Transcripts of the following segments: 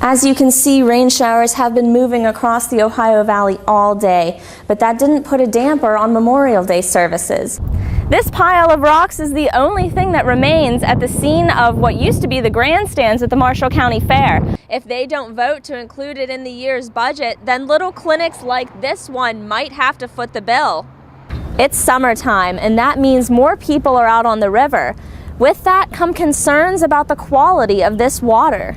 As you can see, rain showers have been moving across the Ohio Valley all day, but that didn't put a damper on Memorial Day services. This pile of rocks is the only thing that remains at the scene of what used to be the grandstands at the Marshall County Fair. If they don't vote to include it in the year's budget, then little clinics like this one might have to foot the bill. It's summertime, and that means more people are out on the river. With that come concerns about the quality of this water.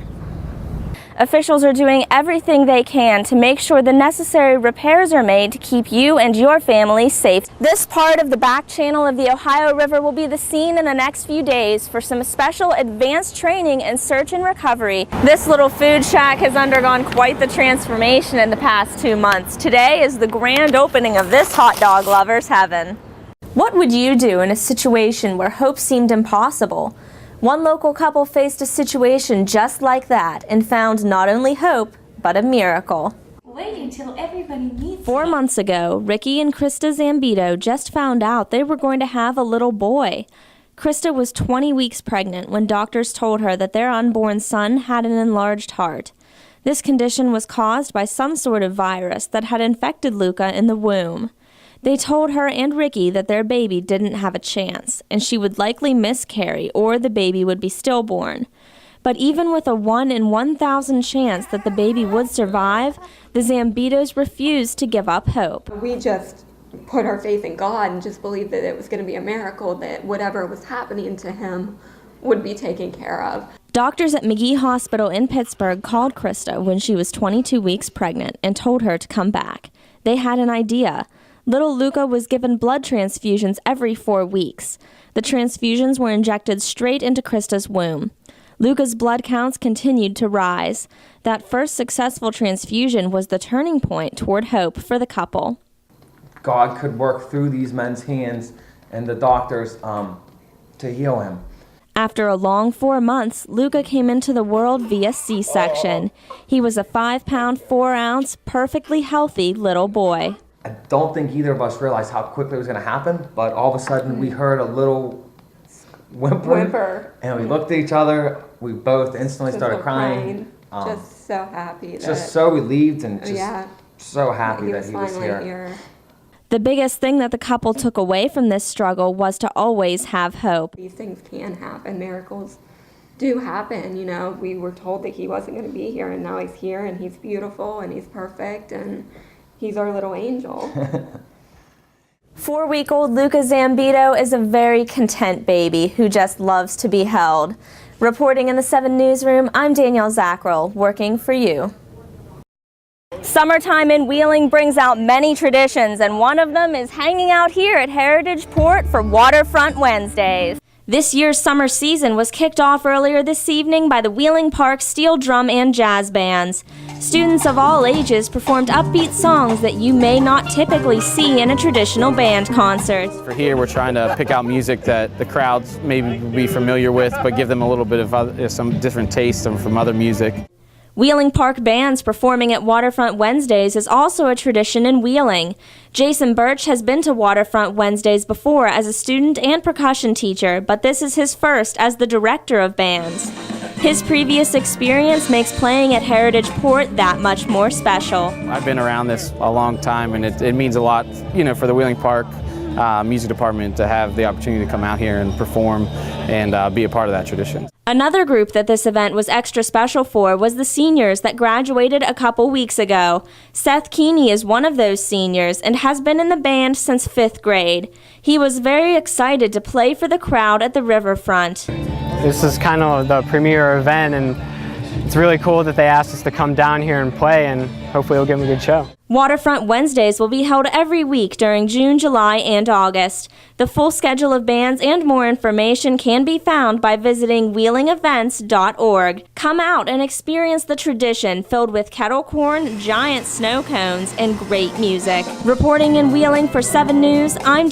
Officials are doing everything they can to make sure the necessary repairs are made to keep you and your family safe. This part of the back channel of the Ohio River will be the scene in the next few days for some special advanced training in search and recovery. This little food shack has undergone quite the transformation in the past 2 months. Today is the grand opening of this hot dog lover's heaven. What would you do in a situation where hope seemed impossible? One local couple faced a situation just like that and found not only hope, but a miracle. Wait until everybody meets 4 months ago, Ricky and Krista Zambito just found out they were going to have a little boy. Krista was 20 weeks pregnant when doctors told her that their unborn son had an enlarged heart. This condition was caused by some sort of virus that had infected Luca in the womb. They told her and Ricky that their baby didn't have a chance, and she would likely miscarry or the baby would be stillborn. But even with a 1 in 1,000 chance that the baby would survive, the Zambitos refused to give up hope. We just put our faith in God and just believed that it was going to be a miracle, that whatever was happening to him would be taken care of. Doctors at McGee Hospital in Pittsburgh called Krista when she was 22 weeks pregnant and told her to come back. They had an idea. Little Luca was given blood transfusions every 4 weeks. The transfusions were injected straight into Krista's womb. Luca's blood counts continued to rise. That first successful transfusion was the turning point toward hope for the couple. God could work through these men's hands and the doctors to heal him. After a long 4 months, Luca came into the world via C-section. He was a 5-pound, 4-ounce, perfectly healthy little boy. I don't think either of us realized how quickly it was going to happen, but all of a sudden we heard a little whimper. And we looked at each other. We both instantly started crying. Just so happy. Just so relieved and just so happy that he was here. The biggest thing that the couple took away from this struggle was to always have hope. These things can happen. Miracles do happen. You know, we were told that he wasn't going to be here, and now he's here, and he's beautiful, and he's perfect, and he's our little angel. 4-week-old Luca Zambito is a very content baby who just loves to be held. Reporting in the 7 Newsroom, I'm Danielle Zacherl, working for you. Summertime in Wheeling brings out many traditions, and one of them is hanging out here at Heritage Port for Waterfront Wednesdays. This year's summer season was kicked off earlier this evening by the Wheeling Park Steel Drum and Jazz Bands. Students of all ages performed upbeat songs that you may not typically see in a traditional band concert. For here, we're trying to pick out music that the crowds may be familiar with, but give them a little bit of some different taste from other music. Wheeling Park bands performing at Waterfront Wednesdays is also a tradition in Wheeling. Jason Birch has been to Waterfront Wednesdays before as a student and percussion teacher, but this is his first as the director of bands. His previous experience makes playing at Heritage Port that much more special. I've been around this a long time, and it means a lot, for the Wheeling Park music department to have the opportunity to come out here and perform and be a part of that tradition. Another group that this event was extra special for was the seniors that graduated a couple weeks ago. Seth Keeney is one of those seniors and has been in the band since 5th grade. He was very excited to play for the crowd at the riverfront. This is kind of the premier event, and it's really cool that they asked us to come down here and play, and hopefully we'll give them a good show. Waterfront Wednesdays will be held every week during June, July, and August. The full schedule of bands and more information can be found by visiting wheelingevents.org. Come out and experience the tradition filled with kettle corn, giant snow cones, and great music. Reporting in Wheeling for 7 News, I'm